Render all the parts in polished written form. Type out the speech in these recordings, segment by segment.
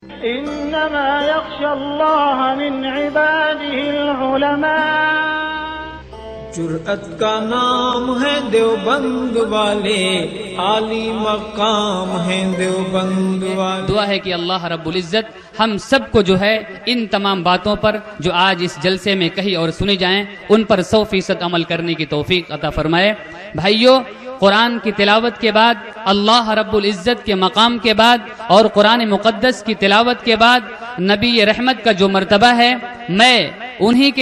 इन्नमा यख्शल्लाह मिन इबादिहिल उलमा। जुर्अत का नाम है देवबंद वाले, आली मकाम है देवबंद वाले। दुआ है कि अल्लाह रब्बुल इज़्ज़त हम सबको जो है इन तमाम बातों पर जो आज इस जलसे में कही और सुनी जाएं उन पर 100% अमल करने की तौफीक अता फरमाए। भाइयों, कुरान की तिलावत के बाद, अल्लाह रब्बुल इज़्ज़त के मकाम के बाद और कुरान मुक़द्दस की तिलावत के बाद नबी रहमत का जो मर्तबा है, मैं उन्हीं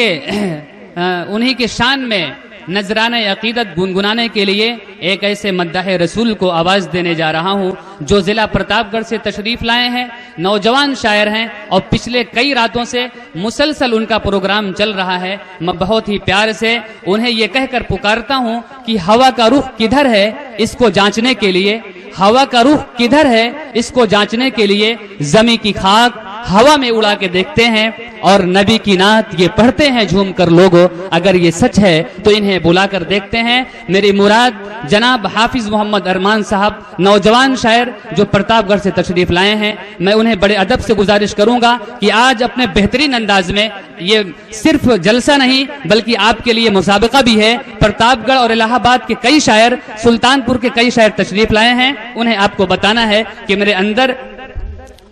के शान में नजराने अकीदत गुनगुनाने के लिए एक ऐसे मद्दाह रसूल को आवाज़ देने जा रहा हूँ जो ज़िला प्रतापगढ़ से तशरीफ़ लाए हैं। नौजवान शायर हैं और पिछले कई रातों से मुसलसल उनका प्रोग्राम चल रहा है। मैं बहुत ही प्यार से उन्हें ये कहकर पुकारता हूँ कि हवा का रुख किधर है इसको जांचने के लिए, हवा का रुख किधर है इसको जांचने के लिए जमी की खाक हवा में उड़ा के देखते हैं और नबी की नात ये पढ़ते हैं झूम कर लोगों। अगर ये सच है तो इन्हें बुलाकर देखते हैं। मेरी मुराद जनाब हाफिज मोहम्मद अरमान साहब, नौजवान शायर जो प्रतापगढ़ से तशरीफ लाए हैं। मैं उन्हें बड़े अदब से गुजारिश करूंगा कि आज अपने बेहतरीन अंदाज में, ये सिर्फ जलसा नहीं बल्कि आपके लिए मुसाबका भी है। प्रतापगढ़ और इलाहाबाद के कई शायर, सुल्तानपुर के कई शायर तशरीफ लाए हैं। उन्हें आपको बताना है कि मेरे अंदर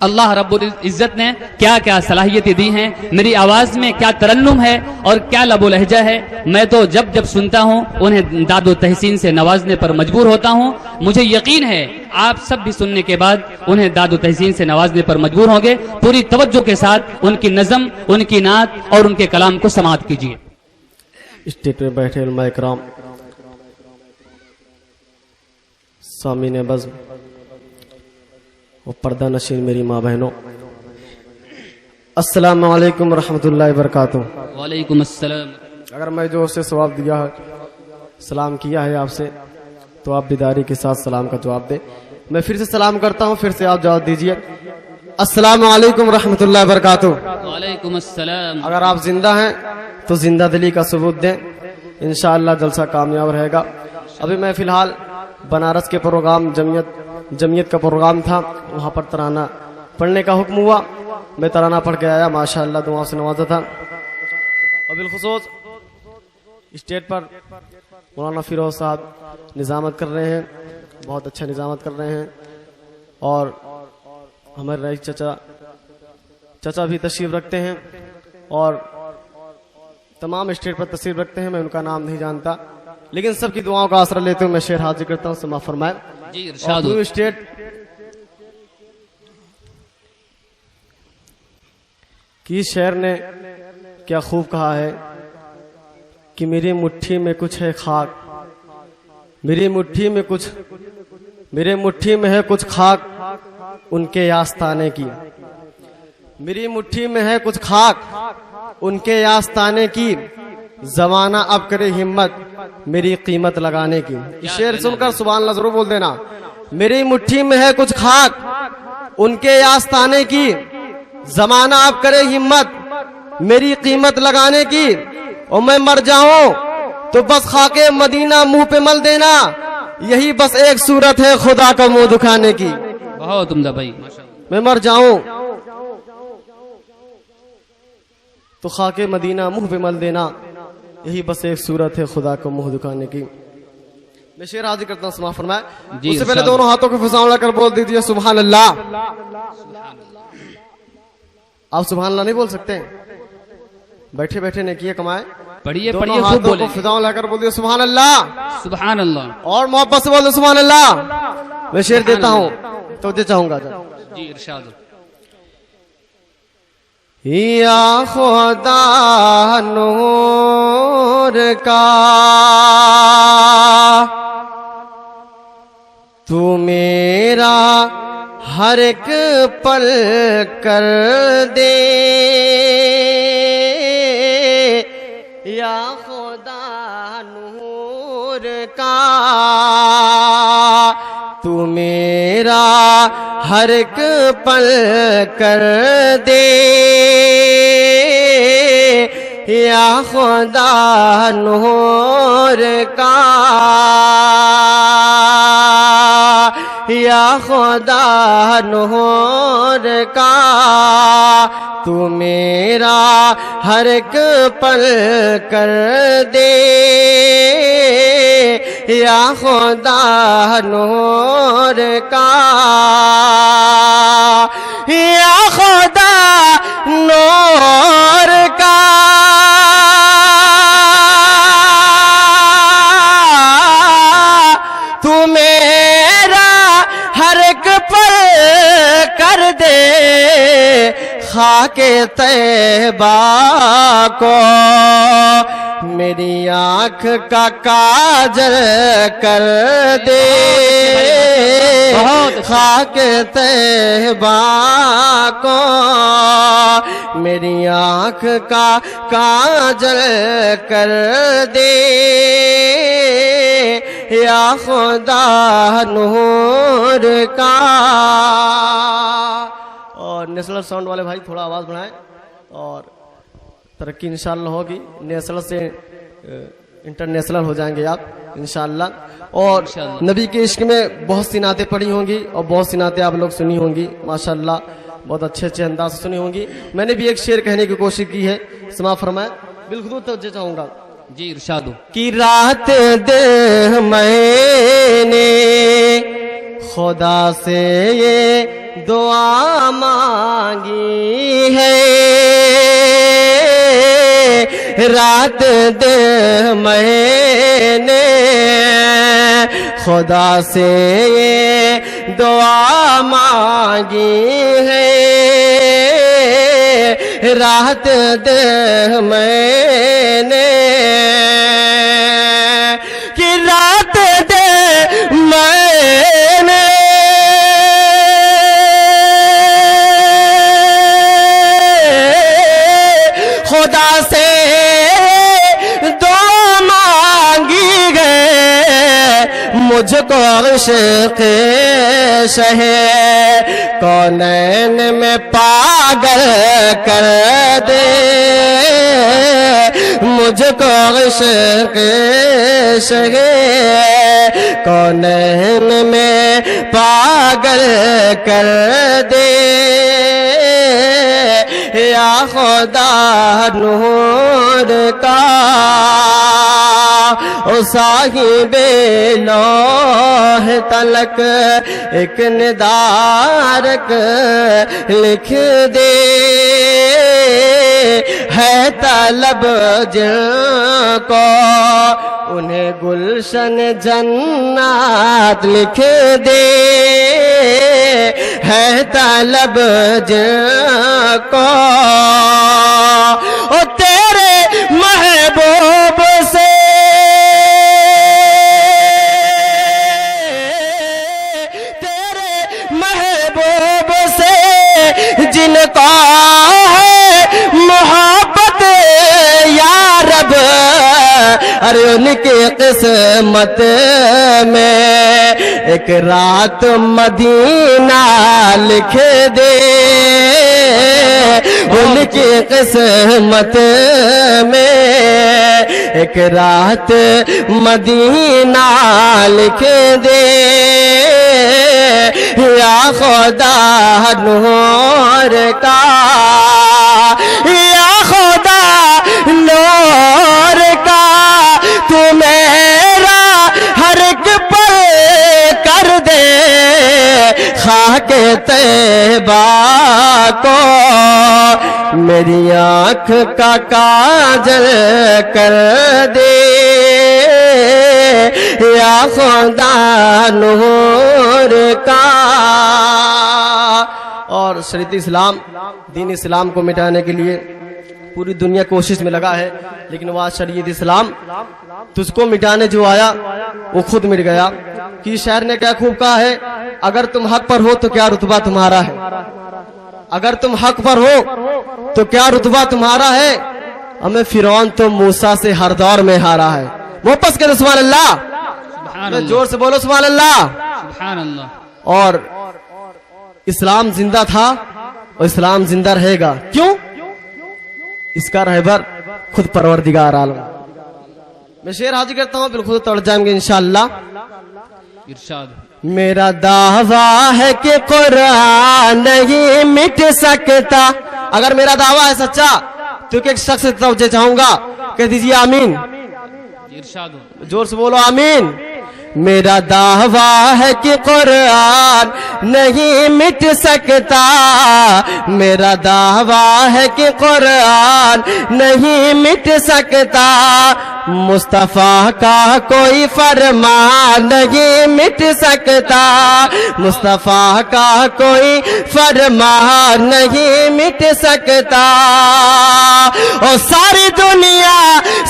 अल्लाह रब्बुल इज़्ज़त ने क्या क्या सलाहियतें दी हैं, मेरी आवाज़ में क्या तरन्नुम है और क्या लबो लहजा है। मैं तो जब जब सुनता हूँ उन्हें दादो तहसीन से नवाजने पर मजबूर होता हूँ। मुझे यकीन है आप सब भी सुनने के बाद उन्हें दादो तहसीन से नवाजने पर मजबूर होंगे। पूरी तवज्जो के साथ उनकी नज़म, उनकी नात और उनके कलाम को समाअत कीजिए। स्टेज पे बैठे उलमा इकराम, सामीने बज़्म और पर्दा नशीन मेरी माँ बहनों, अस्सलामु अलैकुम रहमतुल्लाहि व बरकातुहू। वालेकुम अस्सलाम। अगर मैं जो उससे सवाब दिया है, सलाम किया है आपसे, तो आप बिदारी के साथ सलाम का जवाब दें। मैं फिर से सलाम करता हूँ, फिर से आप जवाब दीजिए। अस्सलामु अलैकुम रहमतुल्लाहि व बरकातुहू। वालेकुम अस्सलाम। अगर आप जिंदा हैं तो जिंदा दिली का सबूत दें, इंशाअल्लाह जलसा कामयाब रहेगा। अभी मैं फिलहाल बनारस के प्रोग्राम जमीयत का प्रोग्राम था, वहाँ पर तराना पढ़ने का हुक्म हुआ। मैं तराना पढ़ के आया, माशाअल्लाह दुआ से नवाजा था। और बिलखुसूस स्टेज पर मौलाना फिरोज साहब निजामत कर रहे हैं, बहुत अच्छा निजामत कर रहे हैं। और हमारे रईस चाचा भी तशरीफ रखते हैं और तमाम स्टेज पर तशरीफ रखते हैं। मैं उनका नाम नहीं जानता, लेकिन सबकी दुआओं का आसरा लेते हुए मैं शेर हाजिर करता हूँ। समा फरमाए जी, इरशाद हो। स्टेट की शेर ने क्या खूब कहा है कि मेरी मुट्ठी में कुछ है खाक, मेरी मुट्ठी में है कुछ खाक उनके आस्ताने की, मेरी मुट्ठी में है कुछ खाक उनके आस्ताने की, जमाना अब करे हिम्मत मेरी कीमत लगाने की। शेर सुनकर सुभान अल्लाह जरूर बोल देना। मेरी मुट्ठी में है कुछ खाक उनके आस्ताने की, जमाना अब करे हिम्मत मेरी कीमत लगाने की। और मैं मर जाऊं तो बस खाके मदीना मुंह पे मल देना, यही बस एक सूरत है खुदा का मुंह दिखाने की। बहुत उम्दा भाई, माशाअल्लाह। मैं मर जाऊं तो खाके मदीना मुंह पे मल देना, यही बस एक सूरत है खुदा को मुंह दिखाने की। मैं शेर हाजिर करता हूँ, समा फरमाए। उससे पहले दोनों हाथों को फिजाउला कर बोल दीजिए सुभान अल्लाह। आप सुभान अल्लाह नहीं बोल सकते? बैठे बैठे ने किए कमाए। पढ़िए दोनों पढ़िए, खूब हाथों बोले। को फिजाउला कर बोल दिए सुभान अल्लाह। सुभान अल्लाह। और मोहब्बत से बोल दो सुभान अल्लाह। मैं शेर देता हूँ तो दे चाहूंगा जी, इरशाद हो। या खुदा नूर का तू मेरा हर एक पल कर दे, या खुदा नूर का तू मेरा हर एक पल कर दे, या खुदा नूर का, या खुदा नूर का, तू मेरा हर एक पल कर दे, या खुदा नूर का, या खुदा नूर का, तू मेरा हर एक पल कर दे, खाके तैबा को मेरी आँख का काजल कर दे, खाके तैबा को मेरी आँख का काजल कर दे, या खुदा नूर का। और नेशनल साउंड वाले भाई थोड़ा आवाज बढ़ाएं, और तरक्की इंशाल्लाह होगी, नेशनल से इंटरनेशनल हो जाएंगे आप इंशाल्लाह। और नबी के इश्क में बहुत सी नातें पढ़ी होंगी और बहुत सी नातें आप लोग सुनी होंगी माशाल्लाह, बहुत अच्छे अच्छे अंदाज से सुनी होंगी। मैंने भी एक शेर कहने की कोशिश की है, समा फरमाए, बिल्कुल तवज्जो चाहूंगा जी इरशाद। कि रात दिन मैंने खुदा से ये दुआ मांगी है, रात दिन मैंने खुदा से ये दुआ मांगी है, रात दिन मैंने, कि रात दिन मैंने खुदा से दुआ मांगी गए, मुझको इश्क़ शहे कौनैन में पागल कर दे, मुझको इश्क़ शहे कौनैन में पागल कर दे, या खुदा नूर का। ओ साहिबे लौह तलक एक निदारक लिख दे, है तलब जिनको उन्हें गुलशन जन्नत लिख दे, है तलब जिनको ओ तेरे महबूब से, महबूब से जिनका है मोहब्बत या रब, अरे उनकी किस्मत में एक रात मदीना लिख दे, उनकी किस्मत में एक रात मदीना लिख दे, या खुदा नूर का, या खुदा नूर का, तू मेरा हर एक पल कर दे, खाके तैबा को मेरी आँख का काजल कर दे, या खुदा नूर का। और शरीयत इस्लाम दीन इस्लाम को मिटाने के लिए पूरी दुनिया कोशिश में लगा है, लेकिन वह शरीयत इस्लाम तुझको मिटाने जो आया वो खुद मिट गया। कि शायर ने क्या खूब कहा है, अगर तुम हक पर हो तो क्या रुतबा तुम्हारा है, अगर तुम हक पर हो तो क्या रुतबा तुम्हारा है, हमें फिरौन तो मूसा से हर दौर में हारा है। वापस करो सुभान अल्लाह, जोर से बोलो सुभान अल्लाह, सुभान अल्लाह। और इस्लाम जिंदा था और इस्लाम जिंदा रहेगा, क्यों? इसका रहबर खुद परवरदिगार आलम। मैं शेर हाजिर करता हूं, बिल्कुल तोड़ जाएंगे इंशाअल्लाह। इरशाद। मेरा दावा है कि कुरान नहीं मिट सकता। अगर मेरा दावा है सच्चा तो एक शख्स से तवज्जो चाहूंगा, कह दीजिए आमीन। इरशाद। जोर से बोलो आमीन। मेरा दावा है कि कुरान नहीं मिट सकता। मेरा दावा है कि कुरान नहीं मिट सकता। मुस्तफा का कोई फरमान नहीं मिट सकता। मुस्तफा का कोई फरमान नहीं मिट सकता। और सारी दुनिया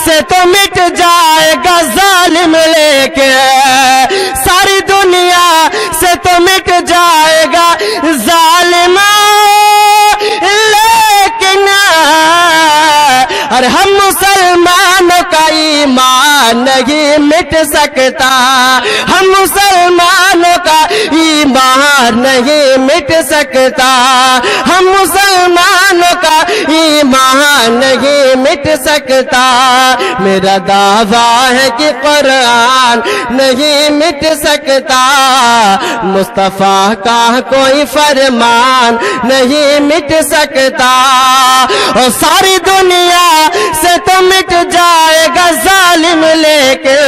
से तो मिट जाएगा जालिम लेके, सारी दुनिया से तो मिट जाएगा जालिम लेकिन अरे हम मुसलमानों का ईमान नहीं मिट सकता। हम मुसलमानों का ईमान नहीं मिट सकता। हम मुसलमानों का ईमान नहीं मिट सकता। मेरा दावा है कि कुरान नहीं मिट सकता। मुस्तफा का कोई फरमान नहीं मिट सकता। और सारी दुनिया से तो मिट जाएगा जालिम लेके,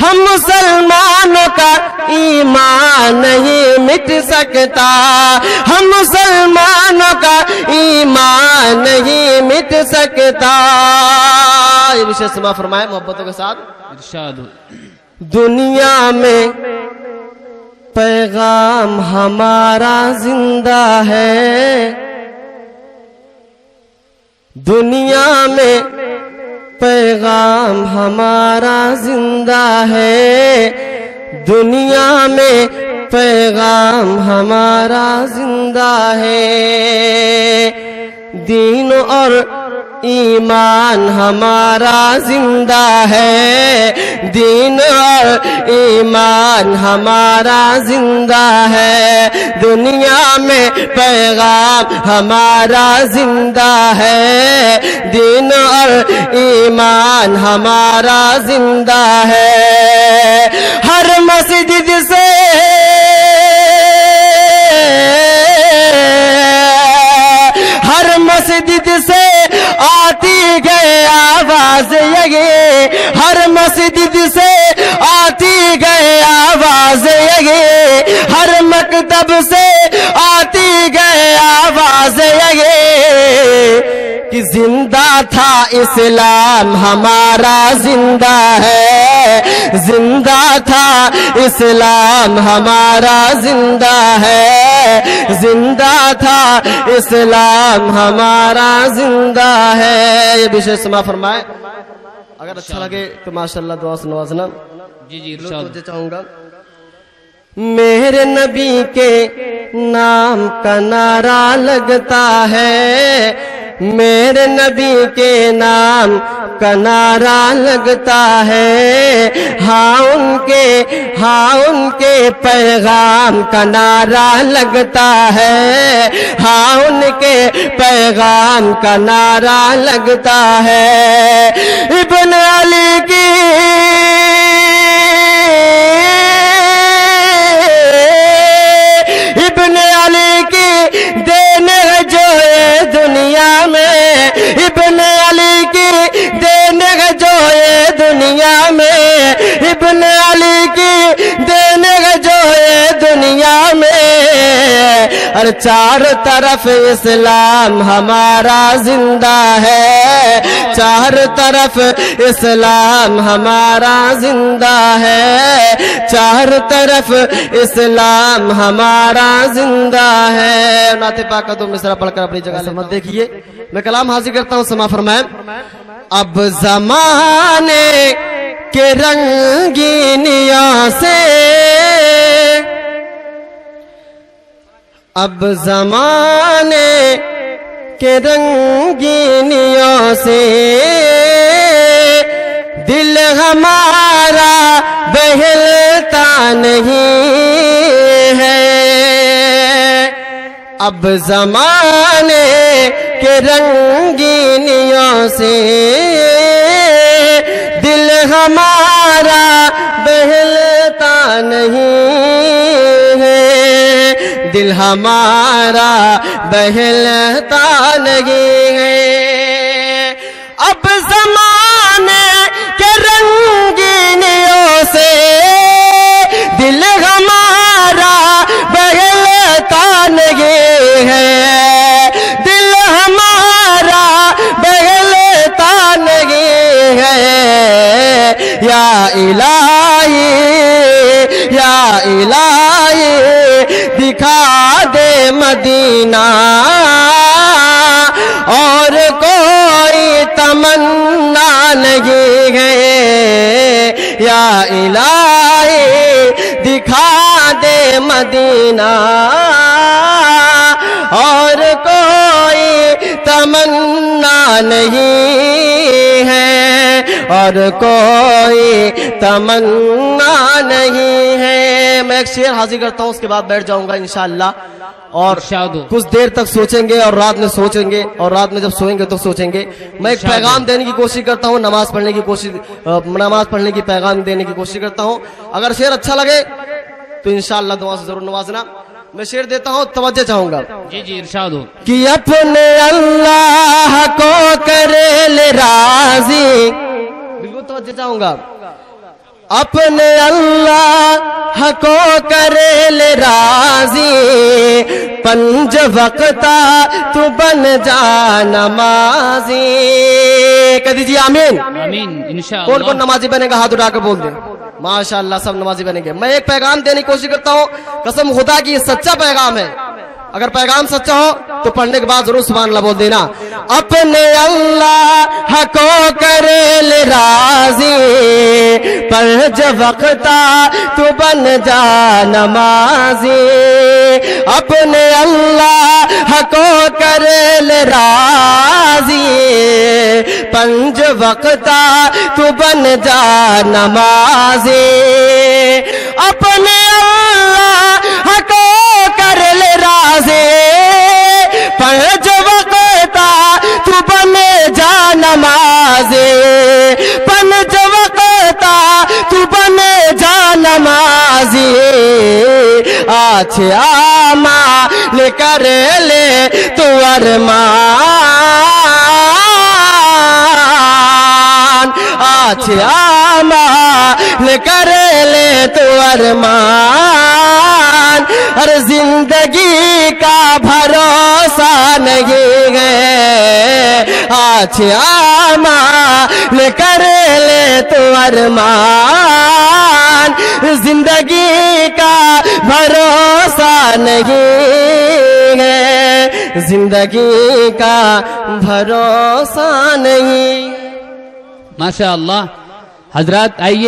हम मुसलमानों का ईमान नहीं मिट सकता। हम मुसलमानों का ईमान नहीं मिट सकता। ये विशेष समा फरमाए मोहब्बतों के साथ। इरशाद। दुनिया में पैगाम हमारा जिंदा है। दुनिया में पैगाम हमारा जिंदा है। दुनिया में पैगाम हमारा जिंदा है। दीन और ईमान हमारा जिंदा है। दीन और ईमान हमारा जिंदा है। दुनिया में पैगाम हमारा जिंदा है। दीन और ईमान हमारा जिंदा है। हर मस्जिद से मस्जिद से आती गए आवाज ये। हर मस्जिद से आती गए आवाज ये। हर मकतब से आती गए आवाज ये कि जिंदा था इस्लाम हमारा जिंदा है। जिंदा था इस्लाम हमारा जिंदा है। जिंदा था इस्लाम हमारा जिंदा है। ये विशेष समा फरमाए। अगर अच्छा लगे तो माशाल्लाह दुआ से नवाजना। जी जी इरशाद। चाहूंगा मेरे नबी के नाम का नारा लगता है। मेरे नबी के नाम का नारा लगता है। हाँ उनके पैगाम का नारा लगता है। हाँ उनके पैगाम का नारा लगता है। इब्न अली की इब्न अली की देने जो ये दुनिया में। इब्न अली की देने जो ये दुनिया में। इब्न अली की देने जो ये दुनिया में। और चारों तरफ इस्लाम हमारा जिंदा है। चारों तरफ इस्लाम हमारा जिंदा है। चारों तरफ इस्लाम हमारा जिंदा है। नाते पाक का 2 मिसरा पढ़कर अपनी जगह समझ देखिए। मैं कलाम हाजिर करता हूँ समा फरमाए। अब जमाने के रंगीनियों से, अब जमाने के रंगीनियों से दिल हमारा बहलता नहीं है। अब जमाने के रंगीनियों से दिल हमारा बहलता नहीं है, दिल हमारा बहलता नहीं है। अब ज़माने के रंगीनियों से दिल हमारा बहलता नहीं है, दिल हमारा बहलता नहीं है। या इलाही या इलाही दिखा दे मदीना, और कोई तमन्ना नहीं है। या इलाही दिखा दे मदीना, और कोई तमन्ना नहीं है, और कोई तमन्ना नहीं है। मैं एक शेर हाजिर करता हूँ, उसके बाद बैठ जाऊंगा इंशाअल्लाह। और कुछ देर तक सोचेंगे और रात में सोचेंगे, और रात में जब सोएंगे तो सोचेंगे। मैं एक पैगाम देने की कोशिश करता हूँ, नमाज पढ़ने की पैगाम देने की कोशिश करता हूँ। अगर शेर अच्छा लगे तो इंशाअल्लाह दुआ से जरूर नवाजना। मैं शेर देता हूँ, तवज्जो चाहूंगा। जी जी इरशाद हो। कि अपने अल्लाह को करे ले राजी, बिल्कुल तवज्जो चाहूंगा। अपने अल्लाह को करे ले राजी, पंज वक्ता तू बन जा नमाजी। कह दीजिए आमीन। आमीन इंशाअल्लाह। कौन कौन नमाजी बनेगा हाथ उठाकर बोल दे। माशाअल्लाह सब नमाजी बनेंगे। मैं एक पैगाम देने की कोशिश करता हूँ, कसम खुदा की ये सच्चा पैगाम है। अगर पैगाम सच्चा हो तो पढ़ने के बाद जरूर सुभान अल्लाह बोल देना। अपने अल्लाह को करे ले राजी, पंज वक्ता तू बन जा नमाजी। अपने अल्लाह को करे ले राजी, पंज वक्ता तू बन जा नमाजी। अपने अल्लाह को कर ले राजी, पंज वक्ता तू बन जा नमाजी। पंज वक्ता तू बन जा नमाजी। आज आमा ले कर ले तू अरमान, आज आमा ले कर ले तू अरमान। और जिंदगी का भरोसा नहीं है, आज आमा ले कर ले तू अरमान। जिंदगी का भरोसा नहीं है, जिंदगी का भरोसा नहीं। माशा अल्लाह। हजरात आइए